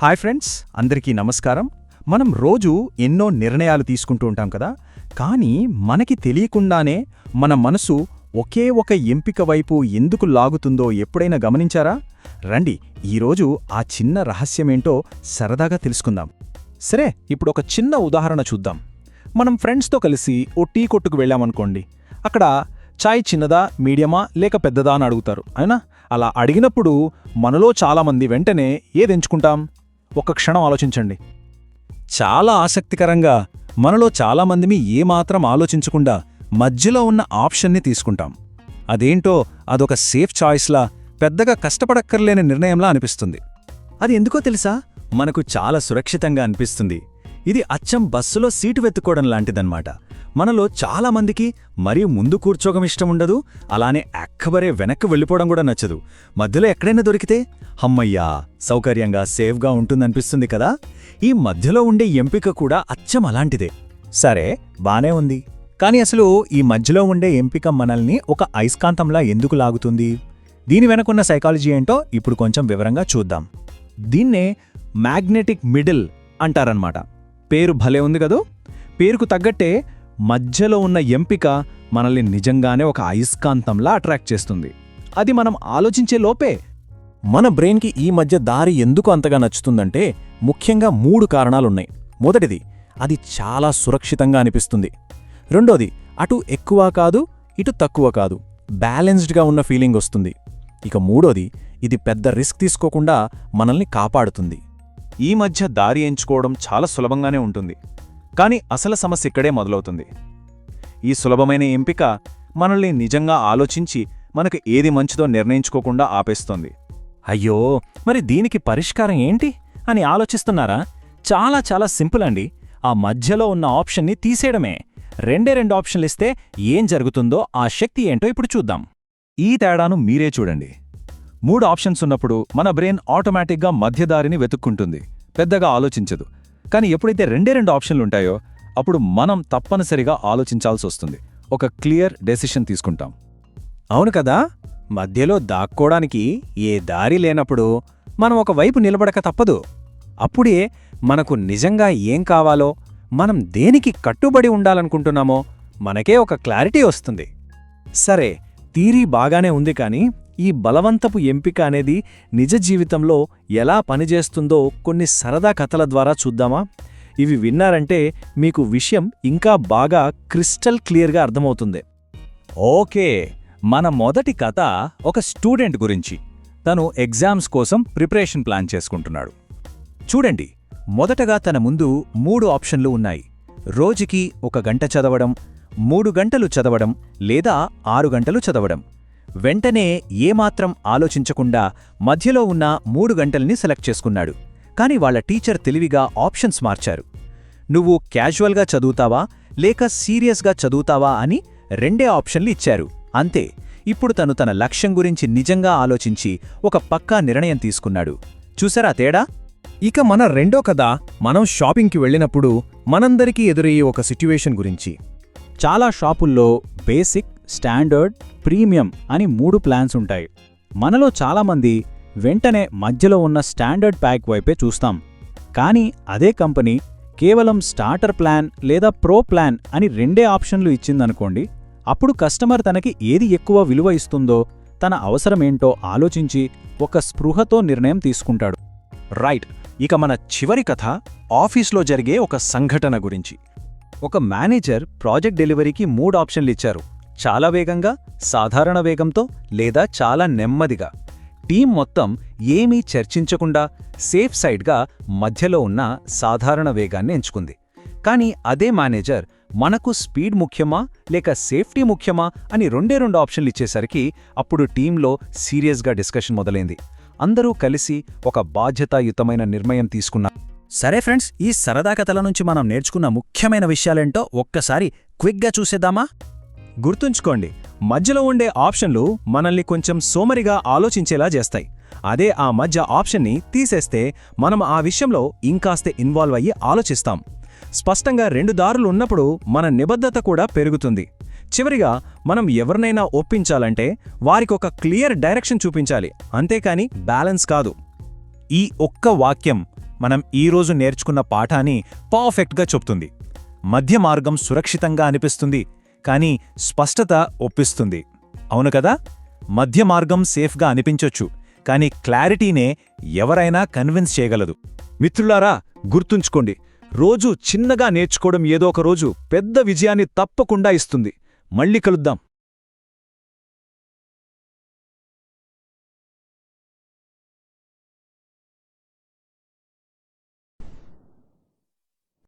Hi friends, అందరికీ నమస్కారం. మనం రోజు ఎన్నో నిర్ణయాలు తీసుకుంటూ ఉంటాం కదా. కానీ మనకి తెలియకుండానే మన మనసు ఒకే ఒక ఎంపిక వైపు ఎందుకు లాగుతుందో ఎప్పుడైనా గమనించారా? రండి, ఈరోజు ఆ చిన్న రహస్యమేంటో సరదాగా తెలుసుకుందాం. సరే, ఇప్పుడు ఒక చిన్న ఉదాహరణ చూద్దాం. మనం ఫ్రెండ్స్తో కలిసి ఓ టీ కొట్టుకు వెళ్ళామనుకోండి. అక్కడ చాయ్ చిన్నదా, మీడియమా లేక పెద్దదా అని అడుగుతారు. అయినా అలా అడిగినప్పుడు మనలో చాలామంది వెంటనే ఏదెంచుకుంటాం? ఒక్క క్షణం ఆలోచించండి. చాలా ఆసక్తికరంగా మనలో చాలామందిమి ఏమాత్రం ఆలోచించకుండా మధ్యలో ఉన్న ఆప్షన్ని తీసుకుంటాం. అదేంటో అదొక సేఫ్ చాయిస్లా, పెద్దగా కష్టపడక్కర్లేని నిర్ణయంలా అనిపిస్తుంది. అది ఎందుకో తెలుసా? మనకు చాలా సురక్షితంగా అనిపిస్తుంది. ఇది అచ్చం బస్సులో సీటు వెతుక్కోవడం లాంటిదన్నమాట. మనలో చాలామందికి మరీ ముందు కూర్చోగం ఇష్టముండదు, అలానే అక్కబరే వెనక్కి వెళ్ళిపోవడం కూడా నచ్చదు. మధ్యలో ఎక్కడైనా దొరికితే హమ్మయ్యా, సౌకర్యంగా సేఫ్గా ఉంటుందనిపిస్తుంది కదా. ఈ మధ్యలో ఉండే ఎంపిక కూడా అచ్చం అలాంటిదే. సరే, బానే ఉంది. కానీ అసలు ఈ మధ్యలో ఉండే ఎంపిక మనల్ని ఒక అయస్కాంతంలా ఎందుకు లాగుతుంది? దీని వెనకున్న సైకాలజీ ఏంటో ఇప్పుడు కొంచెం వివరంగా చూద్దాం. దీన్నే మ్యాగ్నెటిక్ మిడిల్ అంటారన్నమాట. పేరు భలే ఉంది కదూ. పేరుకు తగ్గట్టే మధ్యలో ఉన్న ఎంపిక మనల్ని నిజంగానే ఒక అయస్కాంతంలా అట్రాక్ట్ చేస్తుంది. అది మనం ఆలోచించే లోపే. మన బ్రెయిన్కి ఈ మధ్య దారి ఎందుకు అంతగా నచ్చుతుందంటే ముఖ్యంగా 3 కారణాలున్నాయి. మొదటిది, అది చాలా సురక్షితంగా అనిపిస్తుంది. రెండోది, అటు ఎక్కువ కాదు, ఇటు తక్కువ కాదు, బ్యాలెన్స్డ్గా ఉన్న ఫీలింగ్ వస్తుంది. ఇక మూడోది, ఇది పెద్ద రిస్క్ తీసుకోకుండా మనల్ని కాపాడుతుంది. ఈ మధ్య దారి ఎంచుకోవడం చాలా సులభంగానే ఉంటుంది, కానీ అసలు సమస్య ఇక్కడే మొదలవుతుంది. ఈ సులభమైన ఎంపిక మనల్ని నిజంగా ఆలోచించి మనకు ఏది మంచిదో నిర్ణయించుకోకుండా ఆపేస్తోంది. అయ్యో, మరి దీనికి పరిష్కారం ఏంటి అని ఆలోచిస్తున్నారా? చాలా సింపుల్ అండి. ఆ మధ్యలో ఉన్న ఆప్షన్ని తీసేయడమే. 2 ఆప్షన్లిస్తే ఏం జరుగుతుందో ఆ శక్తి ఏంటో ఇప్పుడు చూద్దాం. ఈ తేడాను మీరే చూడండి. 3 ఆప్షన్స్ ఉన్నప్పుడు మన బ్రెయిన్ ఆటోమేటిక్గా మధ్యదారిని వెతుక్కుంటుంది, పెద్దగా ఆలోచించదు. కానీ ఎప్పుడైతే 2 ఆప్షన్లుంటాయో అప్పుడు మనం తప్పనిసరిగా ఆలోచించాల్సొస్తుంది. ఒక క్లియర్ డెసిషన్ తీసుకుంటాం. అవును కదా. మధ్యలో దాక్కోడానికి ఏ దారి లేనప్పుడు మనం ఒక వైపు నిలబడక తప్పదు. అప్పుడే మనకు నిజంగా ఏం కావాలో, మనం దేనికి కట్టుబడి ఉండాలనుకుంటున్నామో మనకే ఒక క్లారిటీ వస్తుంది. సరే, థియరీ బాగానే ఉంది, కానీ ఈ బలవంతపు ఎంపిక అనేది నిజ జీవితంలో ఎలా పనిచేస్తుందో కొన్ని సరదా కథల ద్వారా చూద్దామా? ఇవి విన్నారంటే మీకు విషయం ఇంకా బాగా క్రిస్టల్ క్లియర్గా అర్థమవుతుంది. ఓకే, మన మొదటి కథ ఒక స్టూడెంట్ గురించి. తను ఎగ్జామ్స్ కోసం ప్రిపరేషన్ ప్లాన్ చేసుకుంటున్నాడు. చూడండి, మొదటగా తన ముందు 3 ఆప్షన్లు ఉన్నాయి. రోజుకి 1 గంట చదవడం, 3 గంటలు చదవడం లేదా 6 గంటలు చదవడం. వెంటనే ఏమాత్రం ఆలోచించకుండా మధ్యలో ఉన్న 3 గంటల్ని సెలెక్ట్ చేసుకున్నాడు. కాని వాళ్ల టీచర్ తెలివిగా ఆప్షన్స్ మార్చారు. నువ్వు క్యాజువల్గా చదువుతావా లేక సీరియస్గా చదువుతావా అని 2 ఆప్షన్లు ఇచ్చారు. అంతే. ఇప్పుడు తను తన లక్ష్యం గురించి నిజంగా ఆలోచించి ఒక పక్కా నిర్ణయం తీసుకున్నాడు. చూసారా తేడా? ఇక మన రెండో కథ మనం షాపింగ్కి వెళ్ళినప్పుడు మనందరికీ ఎదురయ్యే ఒక సిట్యువేషన్ గురించి. చాలా షాపుల్లో బేసిక్, స్టాండర్డ్, ప్రీమియం అని 3 ప్లాన్స్ ఉంటాయి. మనలో చాలామంది వెంటనే మధ్యలో ఉన్న స్టాండర్డ్ ప్యాక్ వైపే చూస్తాం. కానీ అదే కంపెనీ కేవలం స్టార్టర్ ప్లాన్ లేదా ప్రో ప్లాన్ అని 2 ఆప్షన్లు ఇచ్చిందనుకోండి. అప్పుడు కస్టమర్ తనకి ఏది ఎక్కువ విలువ ఇస్తుందో, తన అవసరమేంటో ఆలోచించి ఒక స్పృహతో నిర్ణయం తీసుకుంటాడు. రైట్. ఇక మన చివరి కథ ఆఫీస్లో జరిగే ఒక సంఘటన గురించి. ఒక మేనేజర్ ప్రాజెక్ట్ డెలివరీకి 3 ఆప్షన్లు ఇచ్చారు. చాలా వేగంగా, సాధారణ వేగంతో లేదా చాలా నెమ్మదిగా. టీం మొత్తం ఏమీ చర్చించకుండా సేఫ్ సైడ్గా మధ్యలో ఉన్న సాధారణ వేగాన్ని ఎంచుకుంది. కానీ అదే మేనేజర్ మనకు స్పీడ్ ముఖ్యమా లేక సేఫ్టీ ముఖ్యమా అని 2 ఆప్షన్లు ఇచ్చేసరికి అప్పుడు టీంలో సీరియస్గా డిస్కషన్ మొదలైంది. అందరూ కలిసి ఒక బాధ్యతాయుతమైన నిర్ణయం తీసుకున్నారు. సరే ఫ్రెండ్స్, ఈ సరదా కథల నుంచి మనం నేర్చుకున్న ముఖ్యమైన విషయాలేంటో ఒక్కసారి క్విక్గా చూసేద్దామా? గుర్తుంచుకోండి, మధ్యలో ఉండే ఆప్షన్లు మనల్ని కొంచెం సోమరిగా ఆలోచించేలా చేస్తాయి. అదే ఆ మధ్య ఆప్షన్ని తీసేస్తే మనం ఆ విషయంలో ఇంకాస్త ఇన్వాల్వ్ అయ్యి ఆలోచిస్తాం. స్పష్టంగా 2 దారులు ఉన్నప్పుడు మన నిబద్ధత కూడా పెరుగుతుంది. చివరిగా మనం ఎవరినైనా ఒప్పించాలంటే వారికొక క్లియర్ డైరెక్షన్ చూపించాలి, అంతేకాని బ్యాలెన్స్ కాదు. ఈ ఒక్క వాక్యం మనం ఈరోజు నేర్చుకున్న పాఠాన్ని పర్ఫెక్ట్గా చెప్తుంది. మధ్య మార్గం సురక్షితంగా అనిపిస్తుంది, కానీ స్పష్టత ఒప్పిస్తుంది. అవును కదా? మధ్య మార్గం సేఫ్గా అనిపించొచ్చు, కానీ క్లారిటీనే ఎవరైనా కన్విన్స్ చేయగలదు. మిత్రులారా, గుర్తుంచుకోండి, రోజూ చిన్నగా నేర్చుకోవడం ఏదో ఒక రోజు పెద్ద విజయాన్ని తప్పకుండా ఇస్తుంది. మళ్ళీ కలుద్దాం.